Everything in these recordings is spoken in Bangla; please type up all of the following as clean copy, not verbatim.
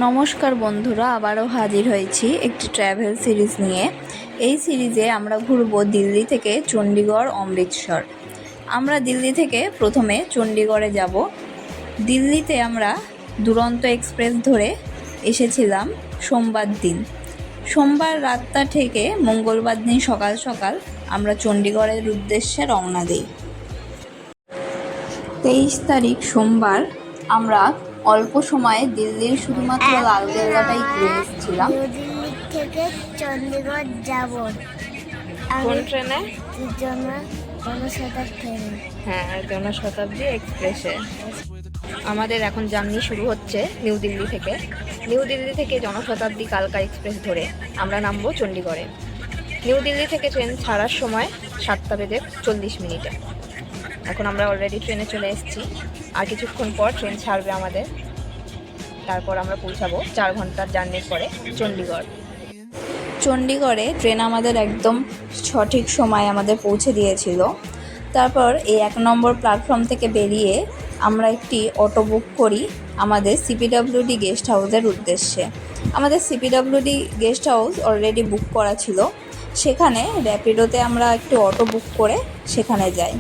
নমস্কার বন্ধুরা, আবারও হাজির হয়েছি একটি ট্র্যাভেল সিরিজ নিয়ে। এই সিরিজে আমরা ঘুরব দিল্লি থেকে চণ্ডীগড়, অমৃতসর। আমরা দিল্লি থেকে প্রথমে চণ্ডীগড়ে যাব। দিল্লিতে আমরা দুরন্ত এক্সপ্রেস ধরে এসেছিলাম সোমবার দিন। সোমবার রাতটা থেকে মঙ্গলবার দিন সকাল সকাল আমরা চণ্ডীগড়ের উদ্দেশ্যে রওনা দিই। 23 তারিখ সোমবার আমরা অল্প সময়ে দিল্লির শুধুমাত্র লালকেল্লাটাই ঘুরে এসেছিলাম। দিল্লি থেকে চণ্ডীগড় যাব। কোন ট্রেনে? জনশতাব্দী ট্রেনে। হ্যাঁ, জনশতাব্দী এক্সপ্রেসে। আমাদের এখন জার্নি শুরু হচ্ছে নিউ দিল্লি থেকে। নিউ দিল্লি থেকে জনশতাব্দী কালকা এক্সপ্রেস ধরে আমরা নামবো চণ্ডীগড়ে। নিউ দিল্লি থেকে ট্রেন ছাড়ার সময় 7:40 এখন আমরা অলরেডি ট্রেনে চলে এসেছি। আর কিছুক্ষণ পর ট্রেন ছাড়বে আমাদের। তারপর আমরা পৌঁছাবো 4 ঘন্টার জার্নির পরে চণ্ডীগড়। চণ্ডীগড়ে ট্রেন আমাদের একদম সঠিক সময় আমাদের পৌঁছে দিয়েছিল। তারপর এই 1 নম্বর প্ল্যাটফর্ম থেকে বেরিয়ে আমরা একটি অটো বুক করি আমাদের সিপিডব্লিউডি গেস্ট হাউসের উদ্দেশ্যে। আমাদের CPWD guest house already book করা ছিল। সেখানে র্যাপিডোতে আমরা একটি অটো বুক করে সেখানে যাই।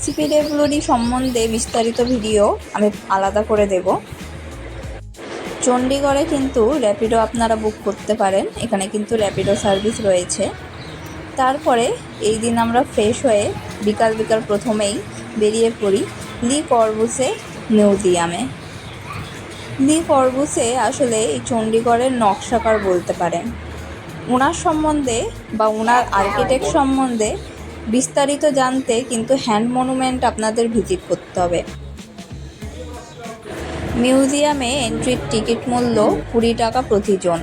সিপিডব্লিউডি সম্বন্ধে বিস্তারিত ভিডিও আমি আলাদা করে দেব। চণ্ডীগড়ে কিন্তু র্যাপিডো আপনারা বুক করতে পারেন, এখানে কিন্তু র্যাপিডো সার্ভিস রয়েছে। তারপরে এই দিন আমরা ফ্রেশ হয়ে বিকাল প্রথমেই বেরিয়ে পড়ি লি কর্বুসে মিউজিয়ামে। লি কর্বুসে আসলে এই চণ্ডীগড়ের নকশাকার বলতে পারেন। ওনার সম্বন্ধে বা ওনার আর্কিটেক্ট সম্বন্ধে বিস্তারিত জানতে কিন্তু হ্যান্ড মনুমেন্ট আপনাদের ভিজিট করতে হবে। মিউজিয়ামে এন্ট্রির টিকিট মূল্য 20 টাকা প্রতিজন,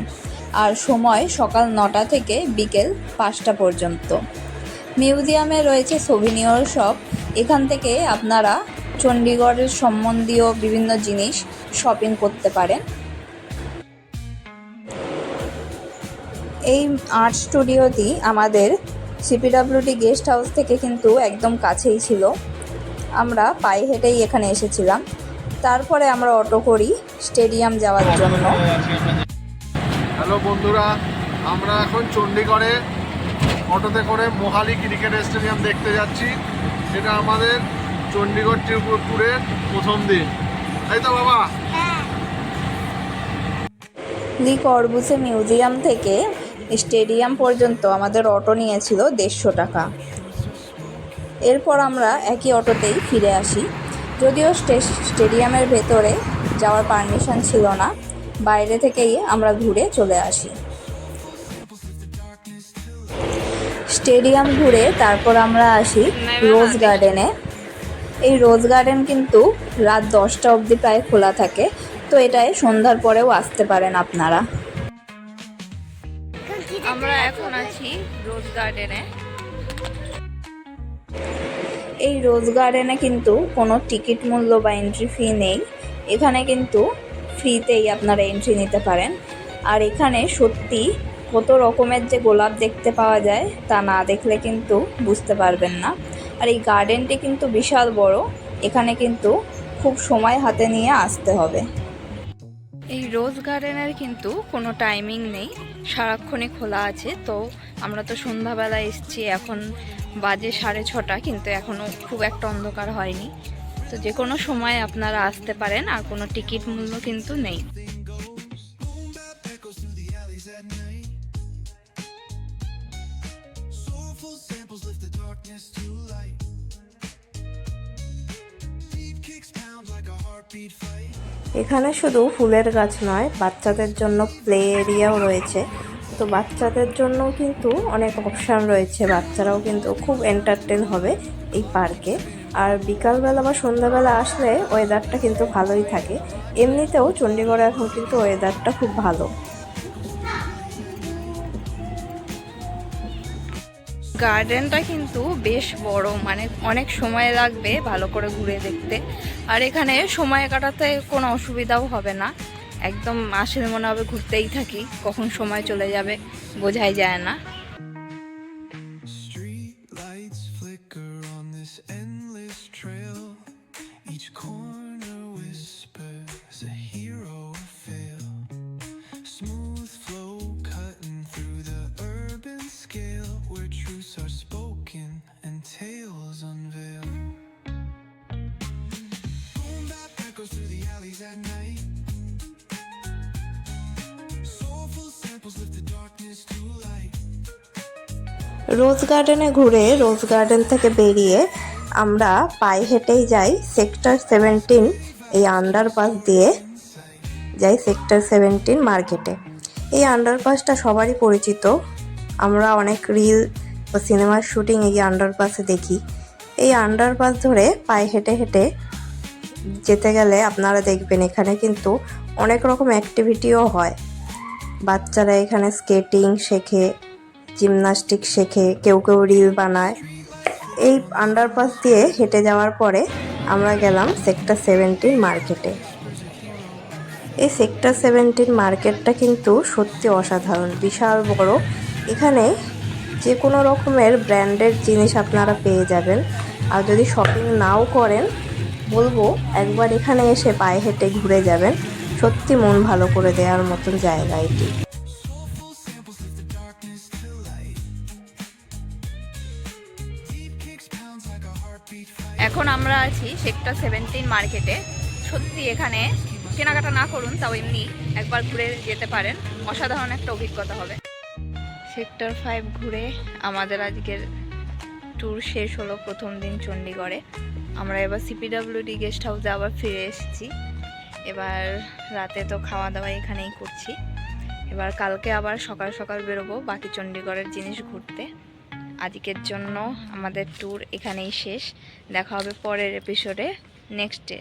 আর সময় সকাল 9টা থেকে বিকেল 5টা পর্যন্ত। মিউজিয়ামে রয়েছে সোভিনিয়র শপ, এখান থেকে আপনারা চণ্ডীগড়ের সম্বন্ধীয় বিভিন্ন জিনিস শপিং করতে পারেন। এই আর্ট স্টুডিওটি আমাদের সিপিডব্লিউডি গেস্ট হাউস থেকে কিন্তু একদম কাছেই ছিল। আমরা পায়ে হেঁটেই এখানে এসেছিলাম। তারপরে আমরা অটো করি স্টেডিয়াম যাওয়ার জন্য। হ্যালো বন্ধুরা, আমরা এখন চণ্ডীগড়ে অটোতে করে মোহালি ক্রিকেট স্টেডিয়াম দেখতে যাচ্ছি। এটা আমাদের চণ্ডীগড় ট্যুরের প্রথম দিন, তাই তো বাবা? লি কর্বুসে মিউজিয়াম থেকে স্টেডিয়াম পর্যন্ত আমাদের অটো নিয়েছিল 150 টাকা। এরপর আমরা একই অটোতেই ফিরে আসি। যদিও স্টেডিয়ামের ভেতরে যাওয়ার পারমিশন ছিল না, বাইরে থেকেই আমরা ঘুরে চলে আসি। স্টেডিয়াম ঘুরে তারপর আমরা আসি রোজ গার্ডেনে। এই রোজ গার্ডেন কিন্তু রাত 10টা অবধি প্রায় খোলা থাকে, তো এটায় সন্ধ্যার পরেও আসতে পারেন আপনারা। আমরা এখন আছি রোজ গার্ডেনে। এই রোজ গার্ডেনে কিন্তু কোনো টিকিট মূল্য বা এন্ট্রি ফি নেই, এখানে কিন্তু ফ্রিতেই আপনারা এন্ট্রি নিতে পারেন। আর এখানে সত্যি কত রকমের যে গোলাপ দেখতে পাওয়া যায় তা না দেখলে কিন্তু বুঝতে পারবেন না। আর এই গার্ডেনটি কিন্তু বিশাল বড়, এখানে কিন্তু খুব সময় হাতে নিয়ে আসতে হবে। এই রোজ গার্ডেনের কিন্তু কোনো টাইমিং নেই, সারাক্ষণই খোলা আছে। তো আমরা তো সন্ধ্যাবেলা এসেছি, এখন বাজে 6:30, কিন্তু এখনও খুব একটা অন্ধকার হয়নি। তো যে কোনো সময় আপনারা আসতে পারেন, আর কোনো টিকিট মূল্য কিন্তু নেই। এখানে শুধু ফুলের গাছ নয়, বাচ্চাদের জন্য প্লে এরিয়াও রয়েছে। তো বাচ্চাদের জন্য কিন্তু অনেক অপশান রয়েছে, বাচ্চারাও কিন্তু খুব এন্টারটেন হবে এই পার্কে। আর বিকালবেলা বা সন্ধ্যাবেলা আসলে ওয়েদারটা কিন্তু ভালোই থাকে। এমনিতেও চণ্ডীগড়ে এখন কিন্তু ওয়েদারটা খুব ভালো। গার্ডেনটা কিন্তু বেশ বড়, মানে অনেক সময় লাগবে ভালো করে ঘুরে দেখতে। আর এখানে সময় কাটাতে কোনো অসুবিধাও হবে না, একদম আসলে মনে হবে ঘুরতেই থাকি, কখন সময় চলে যাবে বোঝাই যায় না। রোজ গার্ডেনে ঘুরে রোজ গার্ডেন থেকে বেরিয়ে আমরা পায়ে হেঁটেই যাই সেক্টর 17, এই আন্ডারপাস দিয়ে যাই সেক্টর 17 মার্কেটে। এই আন্ডারপাসটা সবারই পরিচিত, আমরা অনেক রিল ও সিনেমার শুটিং এই আন্ডারপাসে দেখি। এই আন্ডারপাস ধরে পায়ে হেঁটে হেঁটে যেতে গেলে আপনারা দেখবেন এখানে কিন্তু অনেক রকম অ্যাক্টিভিটিও হয়। বাচ্চারা এখানে স্কেটিং শেখে, জিমনাস্টিক শেখে, কেউ কেউ রিল বানায়। এই আন্ডারপাস দিয়ে হেঁটে যাওয়ার পরে আমরা গেলাম সেক্টর 17 মার্কেটে। এই সেক্টর 17 মার্কেটটা কিন্তু সত্যি অসাধারণ, বিশাল বড়। এখানে যে কোনো রকমের ব্র্যান্ডের জিনিস আপনারা পেয়ে যাবেন। আর যদি শপিং নাও করেন বলবো একবার এখানে এসে পায়ে হেঁটে ঘুরে যাবেন, সত্যি মন ভালো করে দেওয়ার মতন জায়গা এটি। এখন আমরা আছি সেক্টর 17 মার্কেটে। সত্যি এখানে কেনাকাটা না করুন, তাও এমনি একবার ঘুরে যেতে পারেন, অসাধারণ একটা অভিজ্ঞতা হবে। সেক্টর 5 ঘুরে আমাদের আজকের ট্যুর শেষ হলো, প্রথম দিন চণ্ডীগড়ে। আমরা এবার সিপিডব্লিউডি গেস্ট হাউসে আবার ফিরে এসেছি। এবার রাতে তো খাওয়া দাওয়া এখানেই করছি। এবার কালকে আবার সকাল সকাল বেরোবো বাকি চণ্ডীগড়ের জিনিস ঘুরতে। আজকের জন্য আমাদের ট্যুর এখানেই শেষ। দেখা হবে পরের এপিসোডে, নেক্সট ডে।